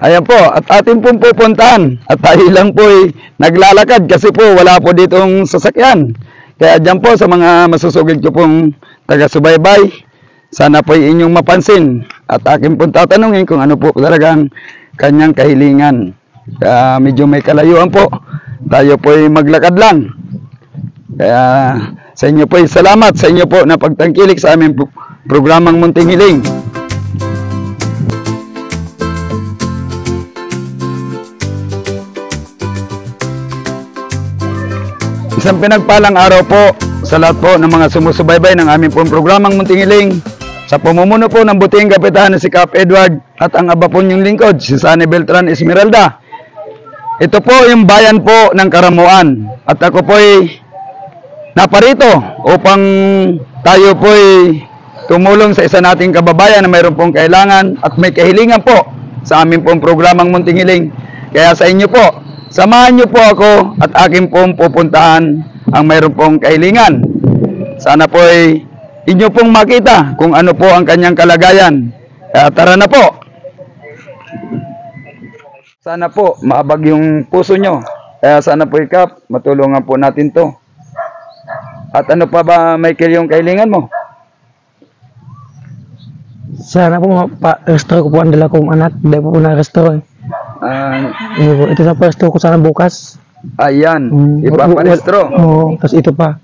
Ayan po, at atin pong pupuntahan. At tayo lang po naglalakad kasi po wala po ditong sasakyan. Kaya dyan po sa mga masusugid ko pong taga-subaybay, sana po inyong mapansin. At akin pong tatanungin kung ano po talagang kanyang kahilingan. Kaya medyo may kalayuan po. Tayo po maglakad lang. Kaya sa inyo po salamat sa inyo po na pagtangkilik sa aming programang Munting Hiling. Isang pinagpalang araw po sa lahat po ng mga sumusubaybay ng aming pong programang Munting Hiling. Sa pamumuno po ng butihing kapitan na si Cap Edward at ang aba po niyong lingkod, si Sunny Beltran Esmeralda. Ito po yung bayan po ng Karamuan. At ako po naparito upang tayo po tumulong sa isa nating kababayan na mayroon pong kailangan at may kahilingan po sa aming pong programang Munting Hiling. Kaya sa inyo po, samahan niyo po ako at akin pong pupuntahan ang mayroon pong kahilingan. Sana po inyo pong makita kung ano po ang kanyang kalagayan. Kaya tara na po. Sana po maabag yung puso nyo. Kaya sana po Kap, matulungan po natin to. At ano pa ba Michael yung kahilingan mo? Sana po ma-restore ko po ang dala kong anak. Hindi po na-restore. Ito sa pwesto ko sana bukas. Ayan, ipaparestro. Oo, tapos ito pa.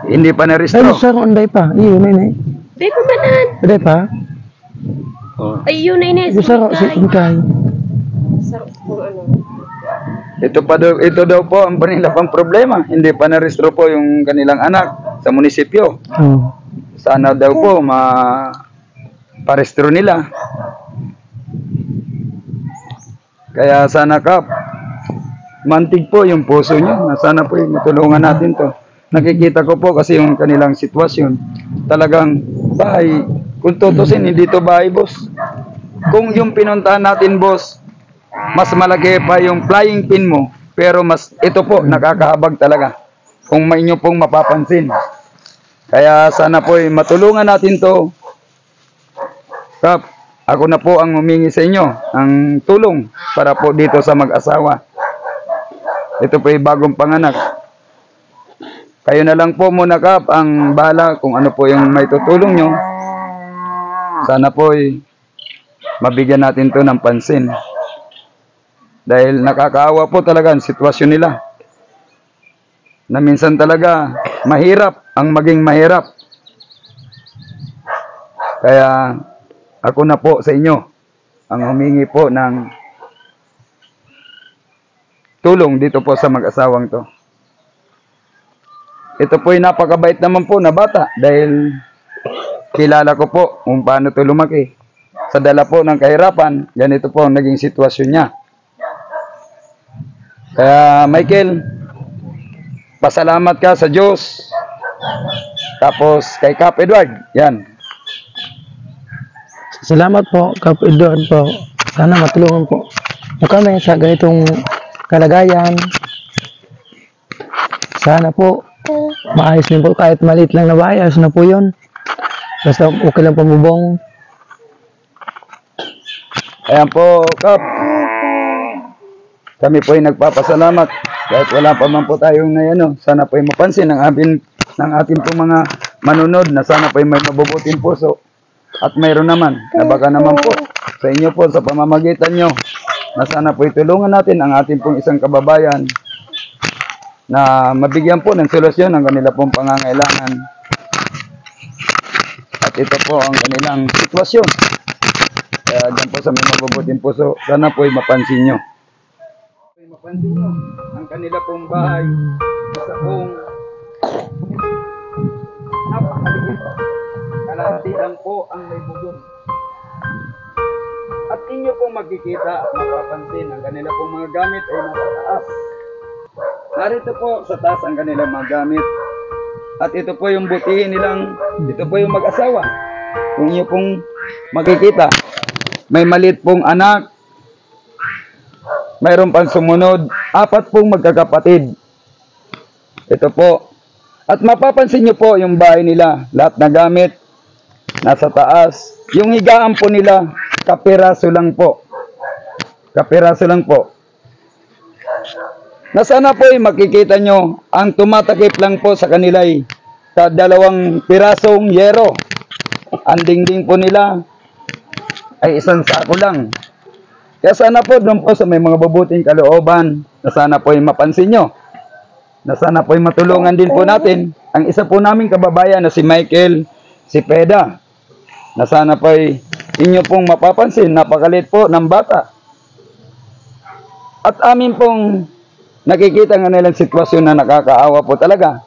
Hindi pa na-restro. Ay, sir, anday pa. Iyon na yun. Day pa ba nan? Anday pa? Ay, yun na yun. Sir, si Inkay. Ito daw po ang kanila pang problema. Hindi pa na-restro po yung kanilang anak sa munisipyo. Sana daw po parestro nila. Kaya sana Kap, mantig po yung puso nyo. Sana po matulungan natin to. Nakikita ko po kasi yung kanilang sitwasyon. Talagang bahay. Kung tutusin, hindi to bahay, boss. Kung yung pinuntahan natin, boss, mas malaki pa yung flying pin mo. Pero mas ito po, nakakahabag talaga. Kung may inyo pong mapapansin. Kaya sana po matulungan natin to. Kap, ako na po ang humingi sa inyo ang tulong para po dito sa mag-asawa. Ito po bagong panganak. Kayo na lang po muna Kap ang bahala kung ano po yung may tutulong nyo. Sana po mabigyan natin to ng pansin. Dahil nakakaawa po talaga ang sitwasyon nila. Na minsan talaga mahirap ang maging mahirap. Kaya ako na po sa inyo ang humingi po ng tulong dito po sa mag-asawang to. Ito po napakabait naman po na bata dahil kilala ko po kung paano ito lumaki. Sa dala po ng kahirapan, ganito po ang naging sitwasyon niya. Kaya Michael, pasalamat ka sa Diyos. Tapos kay Cap Edward, yan. Salamat po, Cap Edward po. Sana matulungan po kami sa ganitong kalagayan. Sana po maayos din po kahit maliit lang na bahay, ayos na po yun. Basta okay lang pamubong. Ayan po, Kap. Kami po ay nagpapasalamat. Kahit wala pa man po tayong sana po ay mapansin ng ating po mga manunod na sana po ay may mabubuting puso. At mayroon naman, na baka naman po sa inyo po sa pamamagitan nyo na sana po itulungan natin ang ating pong isang kababayan na mabigyan po ng solusyon ang kanila pong pangangailangan. At ito po ang kanilang sitwasyon. Kaya dyan po sa may mabubuting puso, sana po ay mapansin nyo. Mapansin nyo ang kanila pong bahay sa pong napakaligid. Kalahati lang po ang may bubong. At inyo pong makikita at mapapansin ang kanila pong mga gamit ay nasa taas. Narito po sa taas ang kanilang mga gamit. At ito po yung butihin nilang, ito po yung mag-asawa. Kung inyo pong makikita, may maliit pong anak, mayroon pang sumunod, 4 pong magkakapatid. Ito po. At mapapansin nyo po yung bahay nila, lahat na gamit, nasa taas. Yung higaan po nila, kapiraso lang po. Kapiraso lang po. Na sana po ay makikita nyo, ang tumatakip lang po sa kanila ay sa 2 pirasong yero. Ang dingding po nila ay 1 sako lang. Kaya sana po doon po sa may mga babuting kalooban, na sana po ay mapansin nyo, na sana po ay matulungan din po natin ang isa po naming kababayan na si Michael, si Peda, na sana po ay inyo pong mapapansin, napakalit po ng bata. At amin pong nakikita nga nilang sitwasyon na nakakaawa po talaga.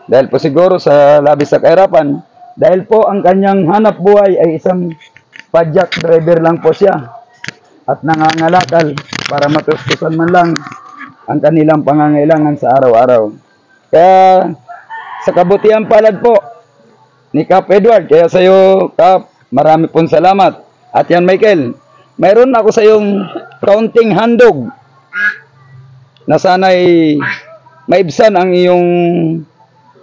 Dahil po siguro sa labis sa kahirapan, dahil po ang kanyang hanap buhay ay isang pajak driver lang po siya. At nangangalakal para matustusan man lang ang kanilang pangangailangan sa araw-araw. Kaya sa kabutihan palad po ni Kap Edward, kaya sa iyo Kap, marami pong salamat. At yan Michael, mayroon ako sa iyong kaunting handog na sana'y maibsan ang iyong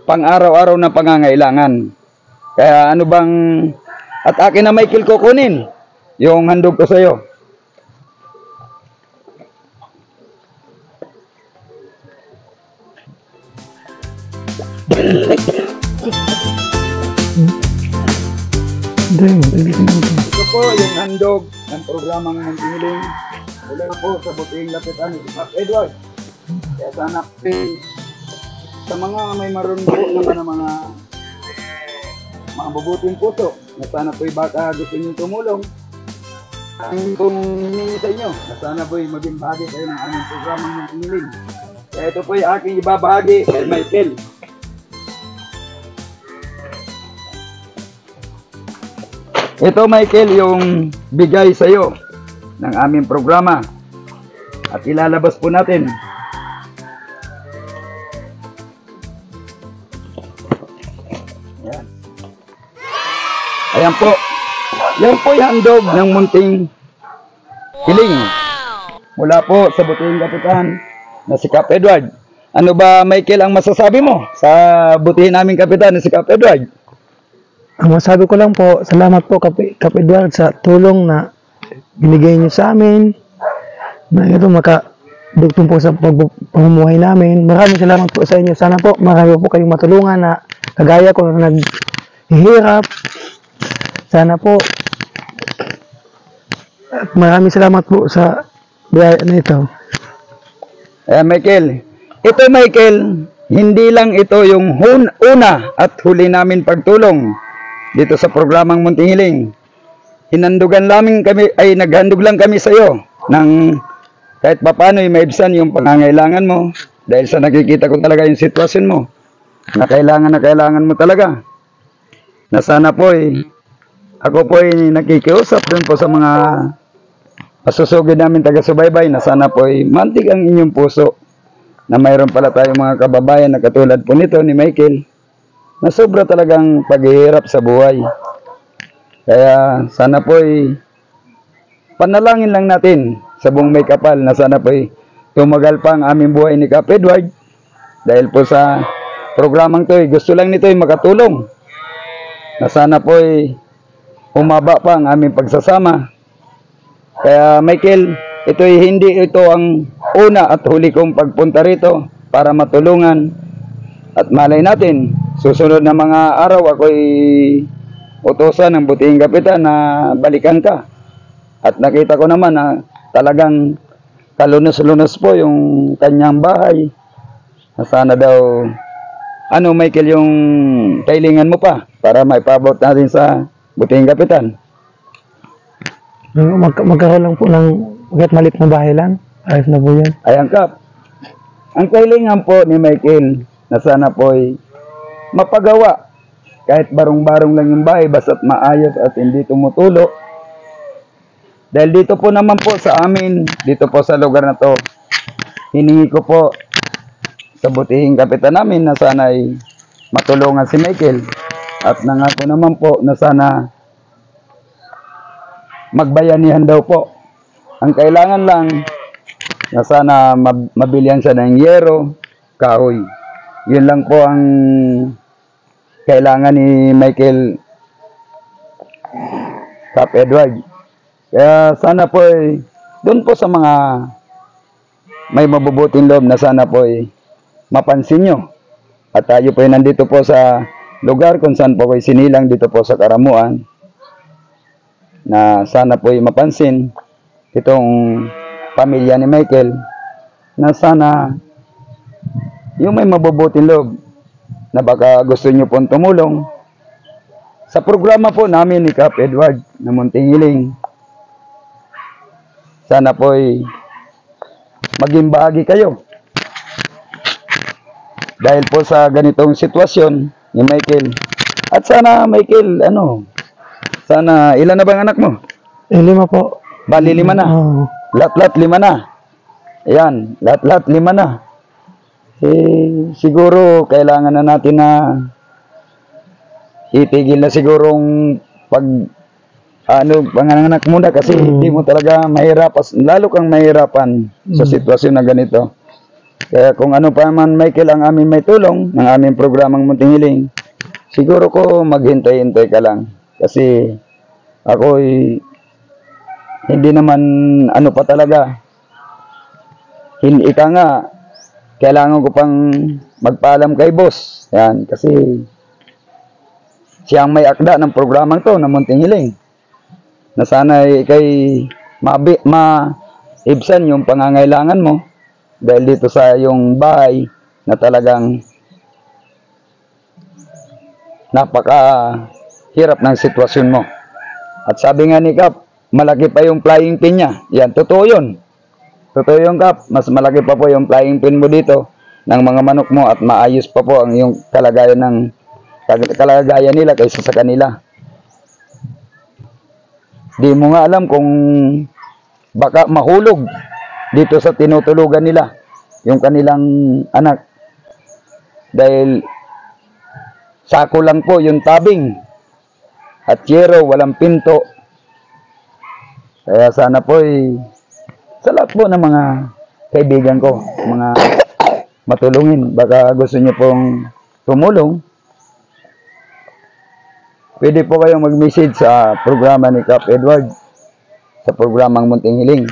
pang-araw-araw na pangangailangan. Kaya ano bang, at akin na Michael kukunin yung handog ko sa iyo. Ito po yung handog ng programang Muntingiling. Mula po sa buting lapitan ni Kap Edward. Kaya sana sa mga may marunong po naman ng mga mabubuting puso, na sana po'y baka gusto nyo tumulong, ang kung hiningi sa inyo, na sana po'y maging bahagi kayo ng aming programang Muntingiling. Kaya ito po'y aking ibabahagi kay Michael. Ito Michael yung bigay sa iyo ng aming programa at ilalabas po natin. Ayan. Ayan po. Yan po yung handog ng Munting Hiling. Mula po sa buting kapitan na si Kap Edward. Ano ba Michael ang masasabi mo sa butihin naming kapitan na si Kap Edward? Ang masabi ko lang po, salamat po Kap Edward sa tulong na binigay niyo sa amin. Na ito makadugtong po sa pamumuhay namin. Maraming salamat po sa inyo. Sana po marami po kayong matulungan na kagaya ko na naghihirap. Sana po. At maraming salamat po sa biyaya na ito. Michael, ito Michael, hindi lang ito yung una at huli namin pagtulong dito sa programang Munting Hiling. Hinandugan namin kami, ay naghandog lang kami sa iyo ng kahit papaano ay maibsan yung pangangailangan mo dahil sa nakikita ko talaga yung sitwasyon mo na kailangan mo talaga. Na sana po ako po ay nakikiusap dun po sa mga pasusugid namin taga-subaybay na sana po ay mantig ang inyong puso na mayroon pala tayong mga kababayan na katulad po nito ni Michael na sobra talagang paghihirap sa buhay. Kaya sana po panalangin lang natin sa buong may kapal na sana po tumagal pa ang aming buhay ni Kap Edward dahil po sa programang to gusto lang nito makatulong na sana po umaba pa ang aming pagsasama. Kaya Michael, hindi ito ang una at huli kong pagpunta rito para matulungan at malay natin susunod na mga araw ako'y utosan ng buting kapitan na balikan ka. At nakita ko naman na talagang kalunos-lunos po yung kanyang bahay. Na sana daw, Michael, yung kailangan mo pa para maipabot natin sa buting kapitan. Magkaroon lang po ng malit na bahay lang. Ayos na po yan. Ayan Kap. Ang kailangan po ni Michael na sana po mapagawa kahit barong-barong lang yung bahay basta't maayos at hindi tumutulo. Dahil dito po naman po sa amin, dito po sa lugar na to, hiningi ko po sa butihing kapitan namin na sana matulungan si Michael at nangako naman po na sana magbayanihan daw po. Ang kailangan lang na sana mabilihan siya ng yero, kahoy. Yun lang po ang kailangan ni Michael Kap Edward. Kaya sana po doon po sa mga may mabubuting loob na sana po mapansin nyo. At tayo po nandito po sa lugar kung saan po sinilang dito po sa Karamuan, na sana po mapansin itong pamilya ni Michael, na sana yung may mabubuting loob na baka gusto nyo pong tumulong sa programa po namin ni Kap Edward na Munting Hiling. Sana po maging bahagi kayo. Dahil po sa ganitong sitwasyon ni Michael. At sana Michael, sana ilan na bang anak mo? 5 po. Bali 5 na. Oo. Lahat-lahat 5 na. Ayan, lahat-lahat 5 na. Siguro kailangan na natin na itigil na sigurong panganak muna kasi hindi mo talaga mahirapan, lalo kang mahirapan sa sitwasyon na ganito. Kaya kung ano pa man, Michael, ang amin may tulong ng aming programang Munting Hiling, siguro ko maghintay-hintay ka lang. Kasi ako hindi naman pa talaga. Ika nga, kailangan ko pang magpaalam kay boss. Yan, kasi siyang may akda ng programang to na Munting Hiling. Na sana kay maibsan yung pangangailangan mo dahil dito sa yung bahay na talagang napaka-hirap ng sitwasyon mo. At sabi nga ni Kap, malaki pa yung flying pin niya. Yan, totoo yun. Totoo yung Kap, mas malaki pa po yung flying pin mo dito ng mga manok mo at maayos pa po ang yung kalagayan nila kaysa sa kanila. Di mo nga alam kung baka mahulog dito sa tinutulugan nila yung kanilang anak. Dahil sako lang po yung tabing at yero, walang pinto. Kaya sana po sa lahat po ng mga kaibigan ko, mga matulungin, baka gusto nyo pong tumulong, pwede po kayong mag-message sa programa ni Kap Edward, sa programang Munting Hiling,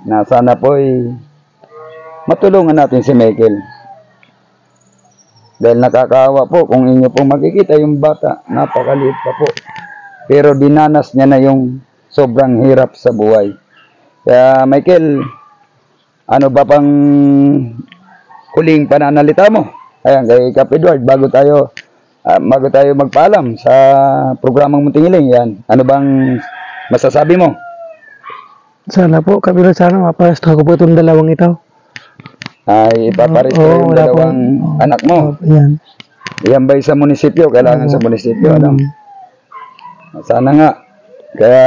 na sana po matulungan natin si Michael. Dahil nakakaawa po kung inyo pong makikita yung bata, napakaliit pa po. Pero dinanas niya na yung sobrang hirap sa buhay. Kaya Michael, ano ba pang huling pananalita mo? Ayan, kay Kap Edward, bago tayo magpaalam sa programang Munting Hiling, yan. Ano bang masasabi mo? Sana po, kabila sana maparestro ko po itong dalawang ito. Ay ipaparestro yung dalawang anak mo. Yan. Yan ba sa munisipyo? Kailangan sa munisipyo, ano? Sana nga. Kaya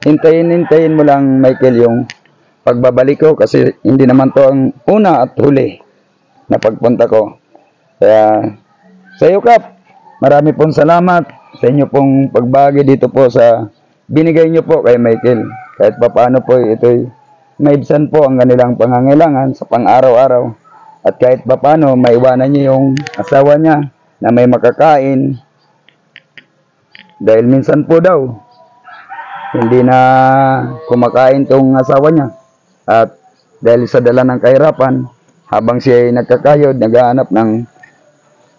hintayin mo lang, Michael, yung pagbabalik ko kasi hindi naman to ang una at huli na pagpunta ko. Kaya sa iyo, Kap, marami pong salamat sa inyo pong pagbagi dito po sa binigay nyo po kay Michael. Kahit papaano po ito'y maibsan po ang kanilang pangangailangan sa pang-araw-araw. At kahit papaano maiwanan niyo yung asawa niya na may makakain. Dahil minsan po daw, hindi na kumakain tong asawa niya. At dahil sa dala ng kahirapan, habang siya ay nagkakayod, naghahanap ng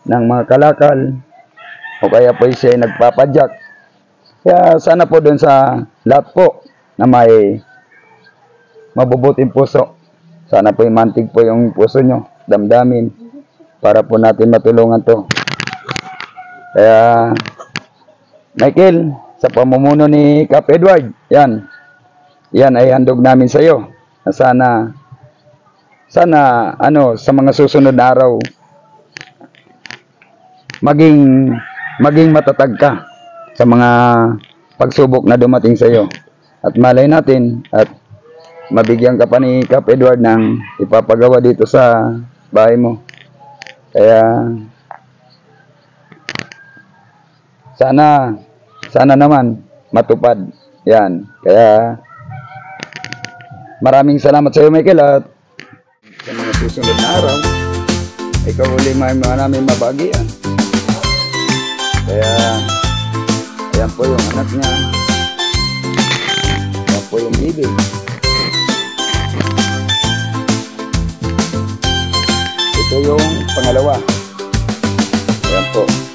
mga kalakal, o kaya po siya ay nagpapadyak. Kaya sana po doon sa lahat po na may mabubuting puso, sana po imantig po yung puso nyo, damdamin, para po natin matulungan to. Kaya Michael, sa pamumuno ni Kap Edward, yan ay handog namin sa iyo. Sana sa mga susunod na araw maging matatag ka sa mga pagsubok na dumating sa iyo. At malay natin at mabigyan ka pa ni Kap Edward ng ipapagawa dito sa bahay mo. Kaya sana naman matupad yan. Kaya maraming salamat sa iyo, Michael, at sa mga susunod na araw ikaw uli namin mabagian. Kaya ayan po yung anak niya. TV. Ito yung pangalawa. Ayan po.